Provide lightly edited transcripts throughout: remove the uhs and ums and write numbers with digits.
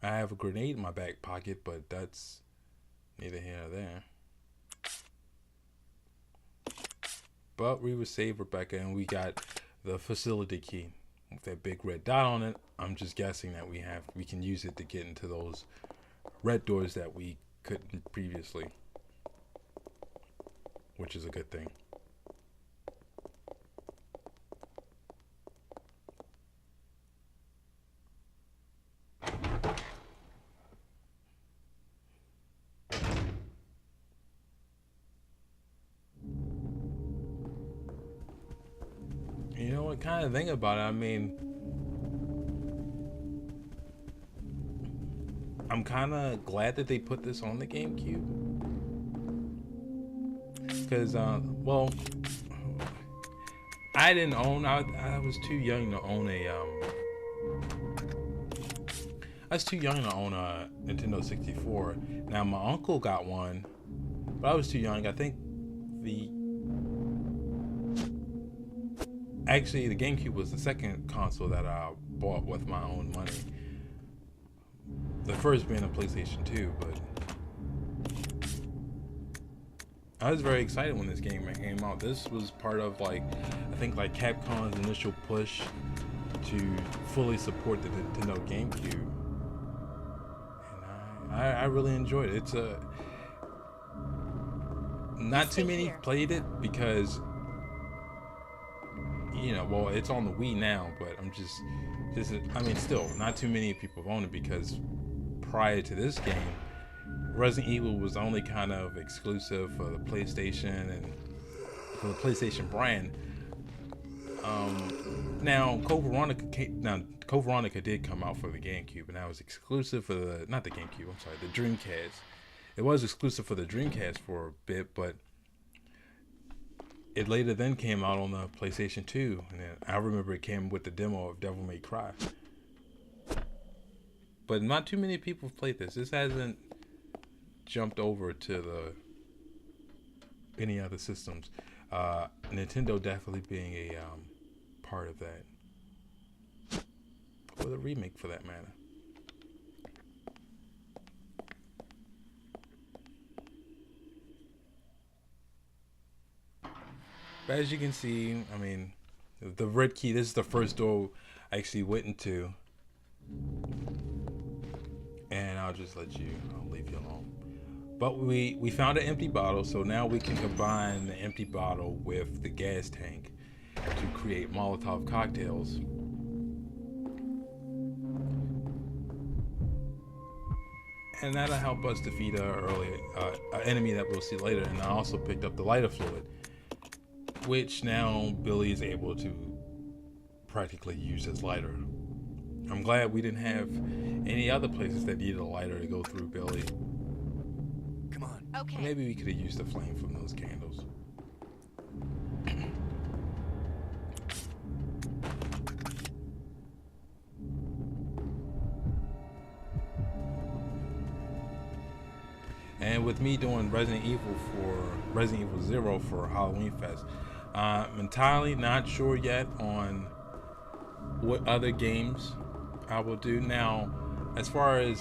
I have a grenade in my back pocket, but that's neither here nor there. But we were saved, Rebecca, and we got the facility key with that big red dot on it. I'm just guessing that we can use it to get into those red doors that we couldn't previously, which is a good thing. You know what kind of thing about it? I mean, I'm kind of glad that they put this on the GameCube because, well, I didn't own. I was too young to own a. I was too young to own a Nintendo 64. Now my uncle got one, but I was too young. I think the actually the GameCube was the second console that I bought with my own money. The first being a PlayStation 2, but I was very excited when this game came out. This was part of like I think like Capcom's initial push to fully support the Nintendo GameCube, and I really enjoyed it. It's a not too many played it because well, it's on the Wii now, but I mean, still, not too many people own it because prior to this game, Resident Evil was only kind of exclusive for the PlayStation and for the PlayStation brand. Code Veronica did come out for the GameCube, and that was exclusive for the not the GameCube. I'm sorry, the Dreamcast. It was exclusive for the Dreamcast for a bit, but it later then came out on the PlayStation 2, and then I remember it came with the demo of Devil May Cry. But not too many people have played this. This hasn't jumped over to the any other systems. Nintendo definitely being a part of that, or the remake for that matter. But as you can see, I mean, the red key. This is the first door I actually went into, and I'll leave you alone. But we found an empty bottle, so now we can combine the empty bottle with the gas tank to create Molotov cocktails. And that'll help us defeat an enemy that we'll see later. And I also picked up the lighter fluid, which now Billy is able to practically use as lighter. I'm glad we didn't have any other places that needed a lighter to go through, Billy. Come on. Okay. Maybe we could have used the flame from those candles. And with me doing Resident Evil 0 for Halloween Fest, I'm entirely not sure yet on what other games I will do. Now, as far as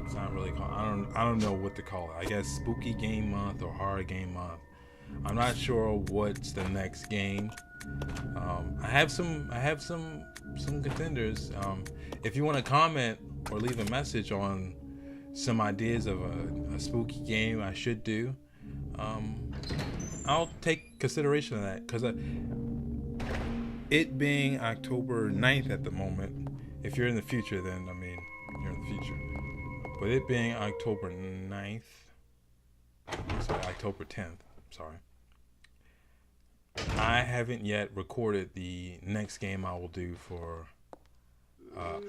it's not really called, I don't know what to call it. I guess spooky game month or horror game month. I'm not sure what's the next game. I have some contenders. If you want to comment or leave a message on some ideas of a spooky game I should do, I'll take consideration of that because it being October 9th at the moment, if you're in the future, then I mean you're in the future. But it being October 9th, sorry, October 10th, sorry. I haven't yet recorded the next game I will do for I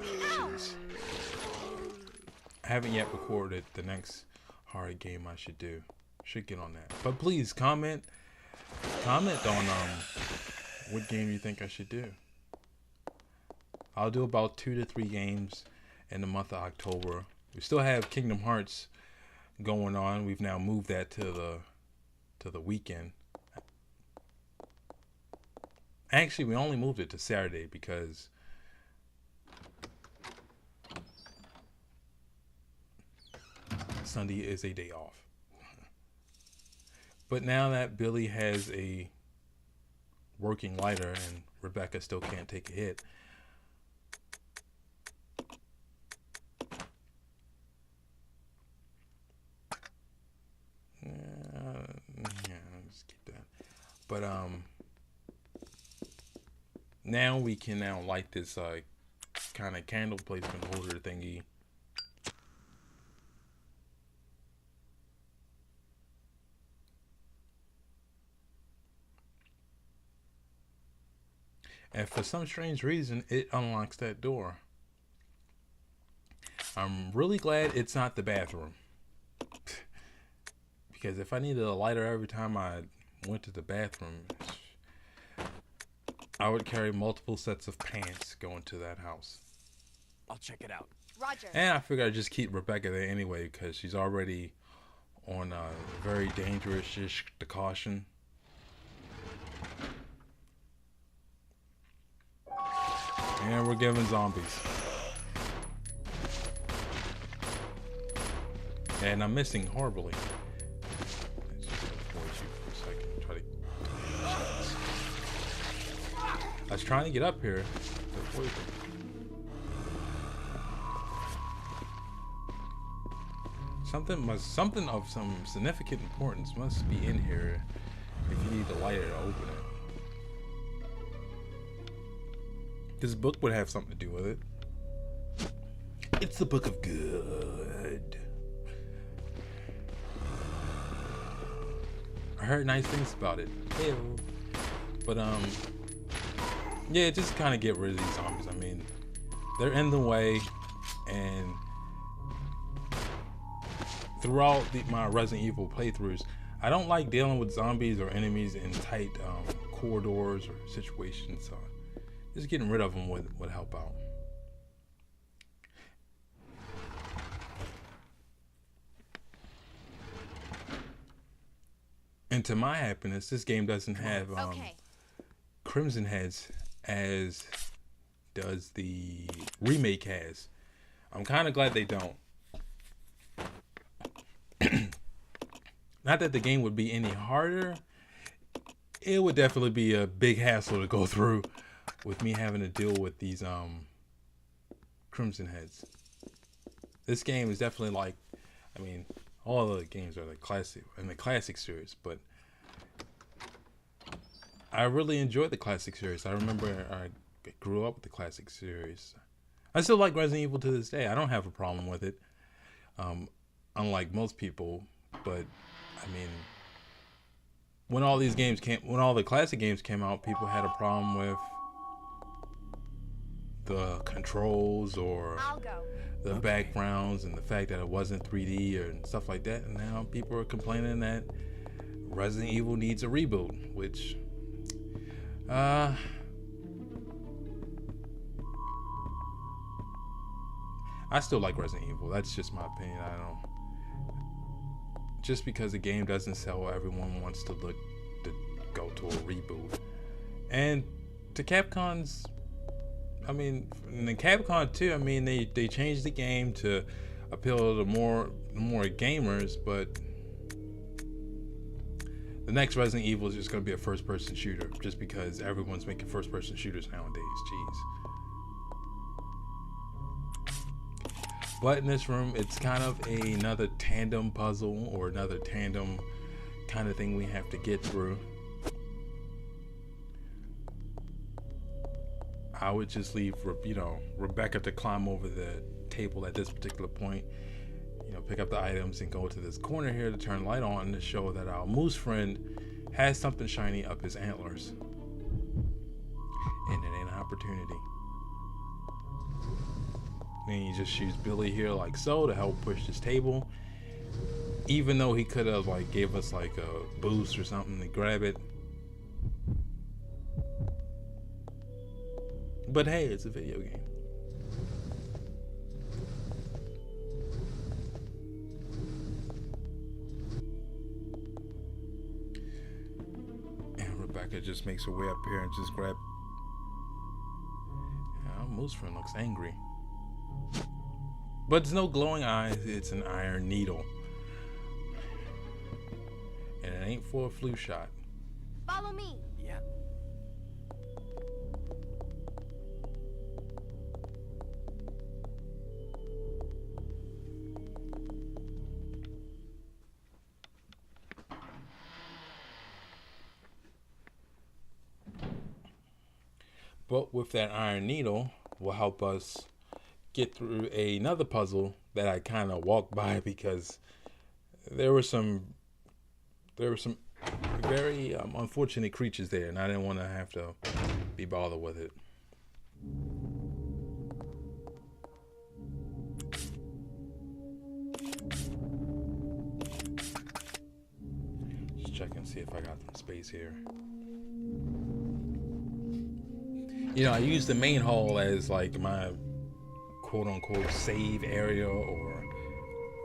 haven't yet recorded the next horror game I should do. Should get on that. But please comment on what game you think I should do. I'll do about 2 to 3 games in the month of October. We still have Kingdom Hearts going on. We've now moved that to the weekend. Actually, we only moved it to Saturday because Sunday is a day off. But now that Billy has a working lighter and Rebecca still can't take a hit, yeah, let's keep that. But now we can light this kind of candle placement holder thingy. And for some strange reason, it unlocks that door. I'm really glad it's not the bathroom. Because if I needed a lighter every time I went to the bathroom, I would carry multiple sets of pants going to that house. I'll check it out. Roger. And I figured I'd just keep Rebecca there anyway, because she's already on a very dangerous-ish caution. And we're giving zombies. And I'm missing horribly. Let's just avoid you for a second. Try to... I was trying to get up here to avoid them. Something of some significant importance must be in here if you need the lighter to open it. This book would have something to do with it. It's the book of good. I heard nice things about it. Ew. But yeah, just kind of get rid of these zombies. I mean, they're in the way, and throughout my Resident Evil playthroughs, I don't like dealing with zombies or enemies in tight corridors or situations. So just getting rid of them would help out. And to my happiness, this game doesn't have Crimson Heads as does the remake has. I'm kind of glad they don't. Not that the game would be any harder. It would definitely be a big hassle to go through with me having to deal with these Crimson Heads. This game is definitely like, I mean, all the games are the classic series, but I really enjoyed the classic series. I remember I grew up with the classic series. I still like Resident Evil to this day. I don't have a problem with it, unlike most people. But I mean, when all the classic games came out, people had a problem with the controls or the backgrounds and the fact that it wasn't 3D or stuff like that. And now people are complaining that Resident Evil needs a reboot, which I still like Resident Evil. That's just my opinion. I don't. Just because the game doesn't sell, everyone wants to go to a reboot. And to Capcom's, I mean, in the Capcom too, I mean, they changed the game to appeal to more gamers, but the next Resident Evil is just going to be a first-person shooter, just because everyone's making first-person shooters nowadays. Jeez. But in this room, it's kind of another tandem puzzle or another tandem kind of thing we have to get through. I would just leave, Rebecca to climb over the table at this particular point, pick up the items and go to this corner here to turn the light on to show that our moose friend has something shiny up his antlers. And it ain't an opportunity. Then you just use Billy here like so to help push this table. Even though he could have gave us a boost or something to grab it. But hey, it's a video game. And Rebecca just makes her way up here and just grab. Our moose friend looks angry. But it's no glowing eyes, it's an iron needle. And it ain't for a flu shot. Follow me. Yeah. But with that iron needle will help us get through another puzzle that I kind of walked by because there were some very unfortunate creatures there, and I didn't want to have to be bothered with it. Just check and see if I got some space here. You know, I use the main hall as like my quote-unquote save area, or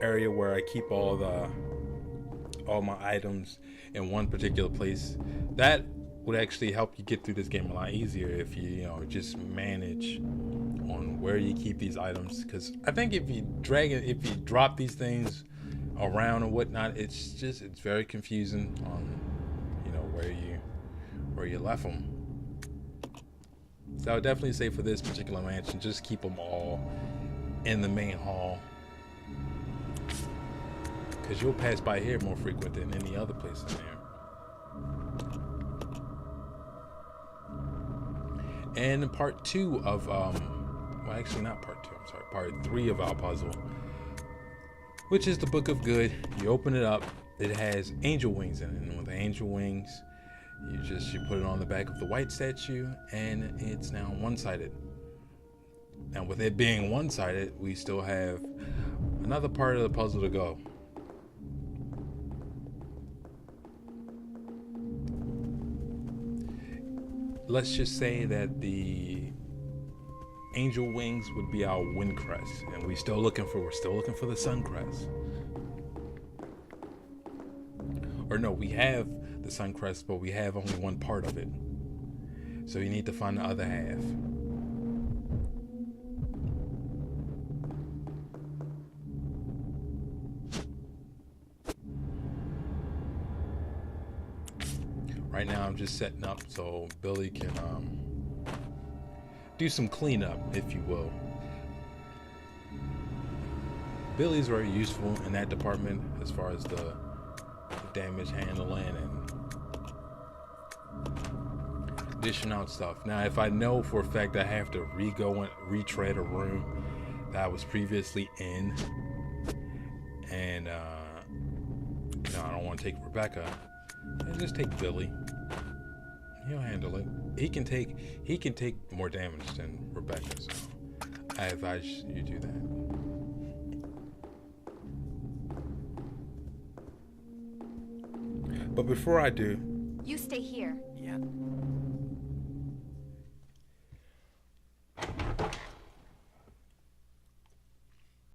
area where I keep all my items in one particular place. That would actually help you get through this game a lot easier if you just manage on where you keep these items. Because I think if you drop these things around and whatnot, it's very confusing on where you left them. So I would definitely say for this particular mansion, just keep them all in the main hall, because you'll pass by here more frequent than any other place in there. And in part 2 of well, actually not part 2, I'm sorry, part 3 of our puzzle, which is the Book of Good. You open it up, it has angel wings in it, and with the angel wings, you put it on the back of the white statue, and it's now one-sided. Now, with it being one-sided, we still have another part of the puzzle to go. Let's just say that the angel wings would be our wind crest, and we're still looking for the sun crest. Or no, we have the sun crest, but we have only one part of it. So you need to find the other half. Right now I'm just setting up so Billy can do some cleanup, if you will. Billy's very useful in that department as far as the damage handling and dishing out stuff. Now, if I know for a fact I have to retread a room that I was previously in, and I don't want to take Rebecca, then just take Billy. He'll handle it. He can take more damage than Rebecca, so I advise you do that. But before I do, You stay here. Yeah.